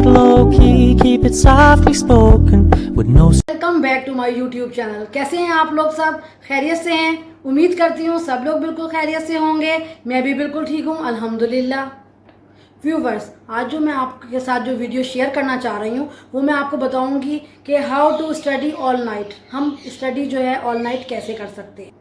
it low key, keep it softly spoken with no. Welcome back to my YouTube channel. कैसे हैं आप लोग? सब खैरियत से हैं? उम्मीद करती हूँ सब लोग बिल्कुल खैरियत से होंगे। मैं भी बिल्कुल ठीक हूँ अल्हम्दुलिल्लाह। व्यूवर्स, आज जो मैं आपके साथ जो वीडियो शेयर करना चाह रही हूँ वो मैं आपको बताऊँगी कि how to study all night. हम स्टडी जो है ऑल नाइट कैसे कर सकते हैं,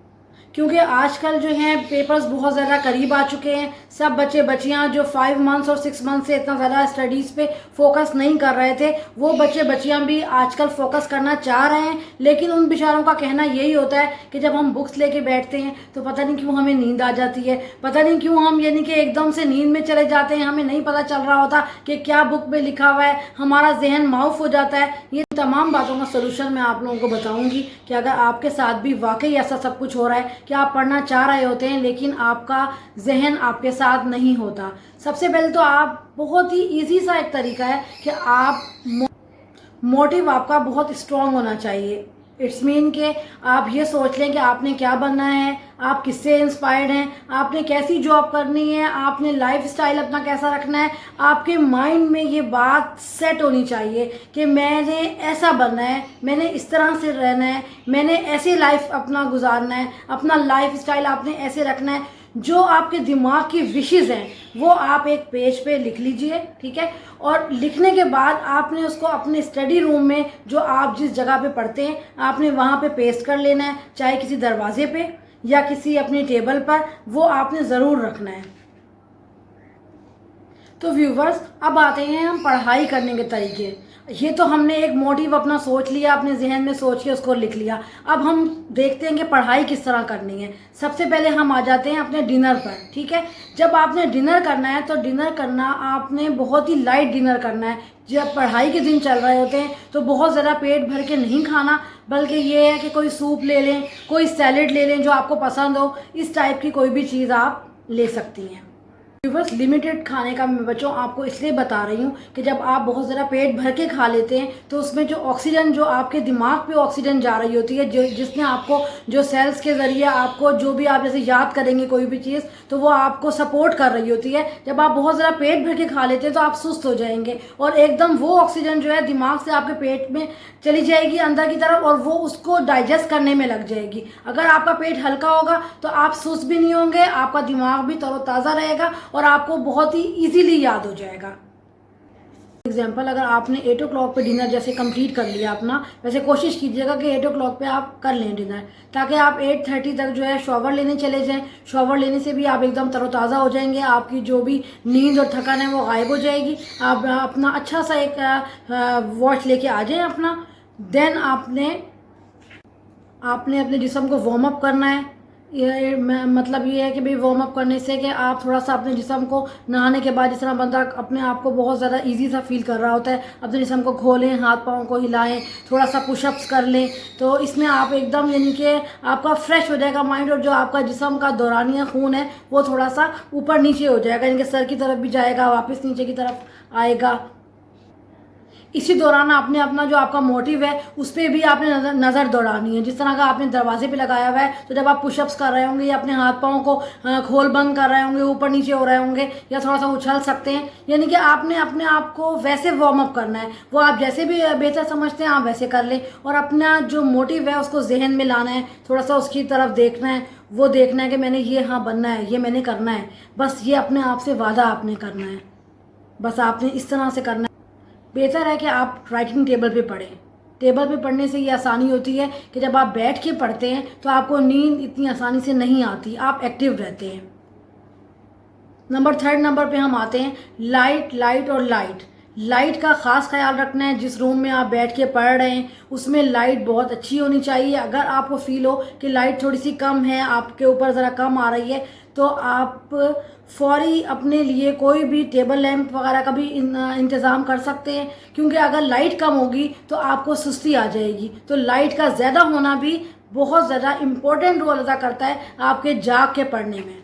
क्योंकि आजकल जो है पेपर्स बहुत ज़्यादा करीब आ चुके हैं। सब बच्चे बच्चियां जो 5 मंथ्स और 6 मंथ से इतना ज़्यादा स्टडीज़ पे फोकस नहीं कर रहे थे, वो बच्चे बच्चियां भी आजकल फोकस करना चाह रहे हैं। लेकिन उन बेचारों का कहना यही होता है कि जब हम बुक्स लेके बैठते हैं तो पता नहीं क्यों हमें नींद आ जाती है, पता नहीं क्यों हम यानी कि एकदम से नींद में चले जाते हैं। हमें नहीं पता चल रहा होता कि क्या बुक में लिखा हुआ है, हमारा जहन माउफ हो जाता है। ये तमाम बातों का सलूशन मैं आप लोगों को बताऊंगी कि अगर आपके साथ भी वाकई ऐसा सब कुछ हो रहा है कि आप पढ़ना चाह रहे होते हैं लेकिन आपका जहन आपके साथ नहीं होता। सबसे पहले तो आप बहुत ही इजी सा एक तरीका है कि आप मोटिव आपका बहुत स्ट्रांग होना चाहिए। इट्स मीन कि आप ये सोच लें कि आपने क्या बनना है, आप किससे इंस्पायर्ड हैं, आपने कैसी जॉब करनी है, आपने लाइफ स्टाइल अपना कैसा रखना है। आपके माइंड में ये बात सेट होनी चाहिए कि मैंने ऐसा बनना है, मैंने इस तरह से रहना है, मैंने ऐसी लाइफ अपना गुजारना है, अपना लाइफ स्टाइल आपने ऐसे रखना है। जो आपके दिमाग की विशेज़ हैं वो आप एक पेज पे लिख लीजिए, ठीक है। और लिखने के बाद आपने उसको अपने स्टडी रूम में, जो आप जिस जगह पे पढ़ते हैं, आपने वहाँ पे पेस्ट कर लेना है, चाहे किसी दरवाजे पे या किसी अपनी टेबल पर, वो आपने ज़रूर रखना है। तो व्यूवर्स, अब आते हैं हम पढ़ाई करने के तरीके। ये तो हमने एक मोटिव अपना सोच लिया, अपने जहन में सोच के उसको लिख लिया। अब हम देखते हैं कि पढ़ाई किस तरह करनी है। सबसे पहले हम आ जाते हैं अपने डिनर पर, ठीक है। जब आपने डिनर करना है तो डिनर करना आपने बहुत ही लाइट डिनर करना है। जब पढ़ाई के दिन चल रहे होते हैं तो बहुत ज़्यादा पेट भर के नहीं खाना, बल्कि ये है कि कोई सूप ले लें, कोई सैलेड ले लें जो आपको पसंद हो। इस टाइप की कोई भी चीज़ आप ले सकती हैं। व्यूवर्स, लिमिटेड खाने का मैं बच्चों आपको इसलिए बता रही हूँ कि जब आप बहुत ज़्यादा पेट भर के खा लेते हैं तो उसमें जो ऑक्सीजन, जो आपके दिमाग पे ऑक्सीजन जा रही होती है, जो जिसने आपको, जो सेल्स के ज़रिए आपको जो भी आप जैसे याद करेंगे कोई भी चीज़, तो वो आपको सपोर्ट कर रही होती है। जब आप बहुत ज़्यादा पेट भर के खा लेते हैं तो आप सुस्त हो जाएंगे और एकदम वो ऑक्सीजन जो है दिमाग से आपके पेट में चली जाएगी अंदर की तरफ और वो उसको डाइजेस्ट करने में लग जाएगी। अगर आपका पेट हल्का होगा तो आप सुस्त भी नहीं होंगे, आपका दिमाग भी तरोताज़ा रहेगा और आपको बहुत ही इजीली याद हो जाएगा। एग्जाम्पल, अगर आपने 8 o'clock पे डिनर जैसे कंप्लीट कर लिया अपना, वैसे कोशिश कीजिएगा कि 8 o'clock पे आप कर लें डिनर, ताकि आप 8:30 तक जो है शॉवर लेने चले जाएं। शॉवर लेने से भी आप एकदम तरोताज़ा हो जाएंगे, आपकी जो भी नींद और थकान है वो गायब हो जाएगी। आप अपना अच्छा सा एक वॉच लेके आ जाएं अपना। देन आपने अपने जिस्म को वार्म अप करना है। ये मतलब ये है कि भाई वार्म अप करने से कि आप थोड़ा सा अपने जिस्म को नहाने के बाद, जिस तरह बंदा अपने आप को बहुत ज़्यादा इजी सा फील कर रहा होता है, अपने जिस्म को खोलें, हाथ पाँव को हिलाएं, थोड़ा सा पुशअप्स कर लें, तो इसमें आप एकदम यानी कि आपका फ्रेश हो जाएगा माइंड और जो आपका जिस्म का दौरानिया खून है वो थोड़ा सा ऊपर नीचे हो जाएगा, यानी कि सर की तरफ भी जाएगा, वापस नीचे की तरफ आएगा। इसी दौरान आपने अपना जो आपका मोटिव है उस पर भी आपने नज़र दौड़ानी है। जिस तरह का आपने दरवाजे पे लगाया हुआ है, तो जब आप पुशअप्स कर रहे होंगे या अपने हाथ पाँव को खोल बंद कर रहे होंगे, ऊपर नीचे हो रहे होंगे या थोड़ा सा उछल सकते हैं, यानी कि आपने अपने आप को वैसे वार्म अप करना है। वो आप जैसे भी बेहतर समझते हैं आप वैसे कर लें और अपना जो मोटिव है उसको जहन में लाना है, थोड़ा सा उसकी तरफ देखना है, वो देखना है कि मैंने ये हाँ बनना है, ये मैंने करना है। बस ये अपने आप से वादा आपने करना है, बस आपने इस तरह से करना है। बेहतर है कि आप राइटिंग टेबल पे पढ़ें। टेबल पे पढ़ने से ये आसानी होती है कि जब आप बैठ के पढ़ते हैं तो आपको नींद इतनी आसानी से नहीं आती, आप एक्टिव रहते हैं। थर्ड नंबर पे हम आते हैं लाइट और लाइट का ख़ास ख्याल रखना है। जिस रूम में आप बैठ के पढ़ रहे हैं उसमें लाइट बहुत अच्छी होनी चाहिए। अगर आपको फील हो कि लाइट थोड़ी सी कम है, आपके ऊपर ज़रा कम आ रही है, तो आप फौरी अपने लिए कोई भी टेबल लैंप वगैरह का भी इंतज़ाम कर सकते हैं, क्योंकि अगर लाइट कम होगी तो आपको सुस्ती आ जाएगी। तो लाइट का ज़्यादा होना भी बहुत ज़्यादा इम्पोर्टेंट रोल अदा करता है आपके जाग के पढ़ने में।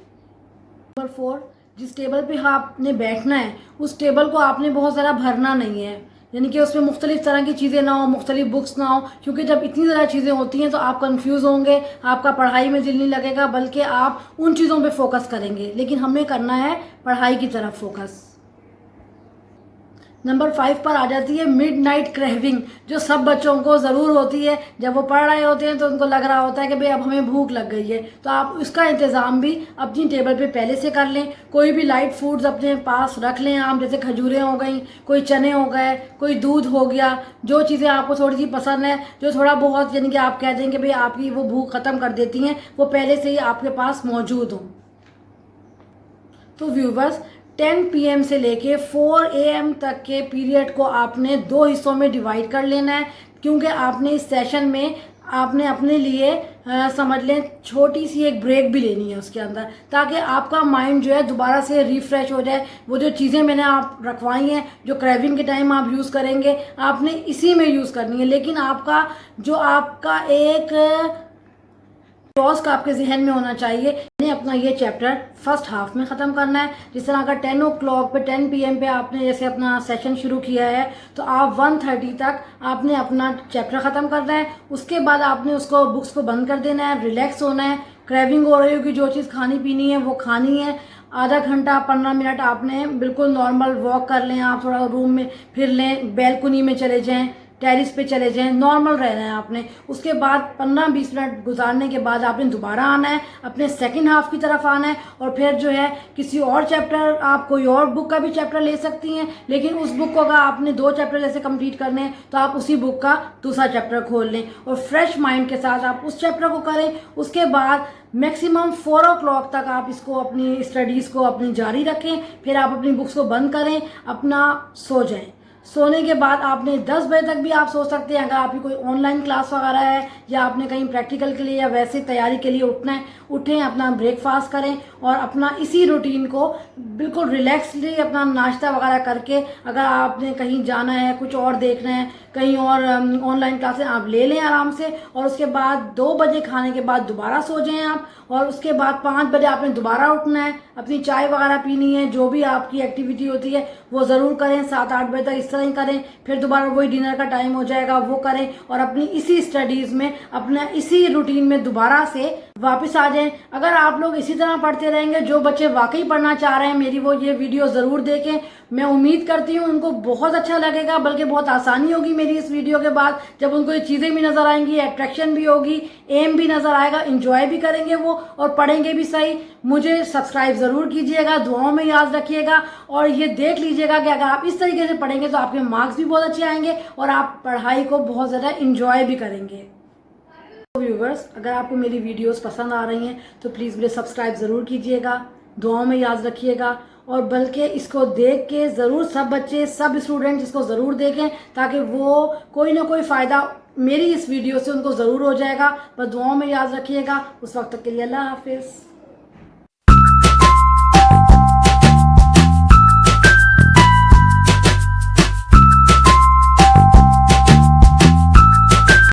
नंबर 4, जिस टेबल पे आपने बैठना है उस टेबल को आपने बहुत ज़्यादा भरना नहीं है, यानी कि उसमें मुख्तलिफ़ तरह की चीज़ें ना हो, मुख्तलिफ बुक्स ना हो, क्योंकि जब इतनी ज़्यादा चीज़ें होती हैं तो आप कंफ्यूज होंगे, आपका पढ़ाई में दिल नहीं लगेगा, बल्कि आप उन चीज़ों पे फोकस करेंगे। लेकिन हमें करना है पढ़ाई की तरफ फोकस। नंबर 5 पर आ जाती है मिडनाइट क्रेविंग, जो सब बच्चों को ज़रूर होती है। जब वो पढ़ रहे होते हैं तो उनको लग रहा होता है कि भाई अब हमें भूख लग गई है, तो आप उसका इंतज़ाम भी अपनी टेबल पे पहले से कर लें। कोई भी लाइट फूड्स अपने पास रख लें आप, जैसे खजूरें हो गई, कोई चने हो गए, कोई दूध हो गया, जो चीज़ें आपको थोड़ी सी पसंद है, जो थोड़ा बहुत यानी कि आप कह दें कि भाई आपकी वो भूख ख़त्म कर देती हैं, वो पहले से ही आपके पास मौजूद हों। तो व्यूवर्स, 10 PM से लेके 4 AM तक के पीरियड को आपने 2 हिस्सों में डिवाइड कर लेना है, क्योंकि आपने इस सेशन में आपने अपने लिए समझ लें छोटी सी एक ब्रेक भी लेनी है उसके अंदर, ताकि आपका माइंड जो है दोबारा से रिफ़्रेश हो जाए। वो जो चीज़ें मैंने आप रखवाई हैं, जो क्रेविंग के टाइम आप यूज़ करेंगे, आपने इसी में यूज़ करनी है। लेकिन आपका जो आपका एक टॉस्क आपके जहन में होना चाहिए, मैंने अपना ये चैप्टर फर्स्ट हाफ में ख़त्म करना है। जिस तरह का 10 o'clock पे 10 PM पे आपने जैसे अपना सेशन शुरू किया है, तो आप 1:30 तक आपने अपना चैप्टर ख़त्म करना है। उसके बाद आपने उसको बुक्स को बंद कर देना है, रिलैक्स होना है। क्रेविंग हो रही होगी, जो चीज़ खानी पीनी है वो खानी है। आधा घंटा 15 मिनट आपने बिल्कुल नॉर्मल वॉक कर लें, आप थोड़ा रूम में फिर लें, बैल्कनी में चले जाएँ, टेरिस पे चले जाएं, नॉर्मल रहना है आपने। उसके बाद 15-20 मिनट गुजारने के बाद आपने दोबारा आना है, अपने सेकंड हाफ की तरफ आना है, और फिर जो है किसी और चैप्टर, आप कोई और बुक का भी चैप्टर ले सकती हैं। लेकिन उस बुक को अगर आपने 2 चैप्टर जैसे कंप्लीट करने हैं, तो आप उसी बुक का दूसरा चैप्टर खोल लें और फ्रेश माइंड के साथ आप उस चैप्टर को करें। उसके बाद मैक्सिमम 4 o'clock तक आप इसको अपनी स्टडीज़ को अपनी जारी रखें, फिर आप अपनी बुक्स को बंद करें, अपना सो जाएं। सोने के बाद आपने 10 बजे तक भी आप सो सकते हैं। अगर आपकी कोई ऑनलाइन क्लास वगैरह है, या आपने कहीं प्रैक्टिकल के लिए या वैसे तैयारी के लिए उठना है, उठें, अपना ब्रेकफास्ट करें और अपना इसी रूटीन को बिल्कुल रिलैक्सली अपना नाश्ता वगैरह करके, अगर आपने कहीं जाना है, कुछ और देखना है, कहीं और ऑनलाइन क्लासें आप ले लें आराम से। और उसके बाद 2 बजे खाने के बाद दोबारा सो जाएं आप, और उसके बाद 5 बजे आपने दोबारा उठना है, अपनी चाय वगैरह पीनी है, जो भी आपकी एक्टिविटी होती है वो ज़रूर करें। 7-8 बजे तक इस तरह ही करें, फिर दोबारा वही डिनर का टाइम हो जाएगा, वो करें, और अपनी इसी स्टडीज़ में, अपना इसी रूटीन में दोबारा से वापस आ जाएं। अगर आप लोग इसी तरह पढ़ते रहेंगे, जो बच्चे वाकई पढ़ना चाह रहे हैं, मेरी वो ये वीडियो ज़रूर देखें। मैं उम्मीद करती हूँ उनको बहुत अच्छा लगेगा, बल्कि बहुत आसानी होगी मेरी इस वीडियो के बाद, जब उनको ये चीज़ें भी नज़र आएंगी, अट्रैक्शन भी होगी, एम भी नज़र आएगा, इंजॉय भी करेंगे वो और पढ़ेंगे भी सही। मुझे सब्सक्राइब ज़रूर कीजिएगा, दुआओं में याद रखिएगा, और ये देख लीजिएगा कि अगर आप इस तरीके से पढ़ेंगे तो आपके मार्क्स भी बहुत अच्छे आएंगे और आप पढ़ाई को बहुत ज़्यादा इंजॉय भी करेंगे। व्यूवर्स, अगर आपको मेरी वीडियोस पसंद आ रही हैं तो प्लीज़ मुझे सब्सक्राइब ज़रूर कीजिएगा, दुआओं में याद रखिएगा, और बल्कि इसको देख के ज़रूर सब बच्चे, सब स्टूडेंट्स इसको ज़रूर देखें, ताकि वो कोई ना कोई फ़ायदा मेरी इस वीडियो से उनको ज़रूर हो जाएगा। बस दुआओं में याद रखिएगा। उस वक्त तक के लिए अल्लाह हाफिज़।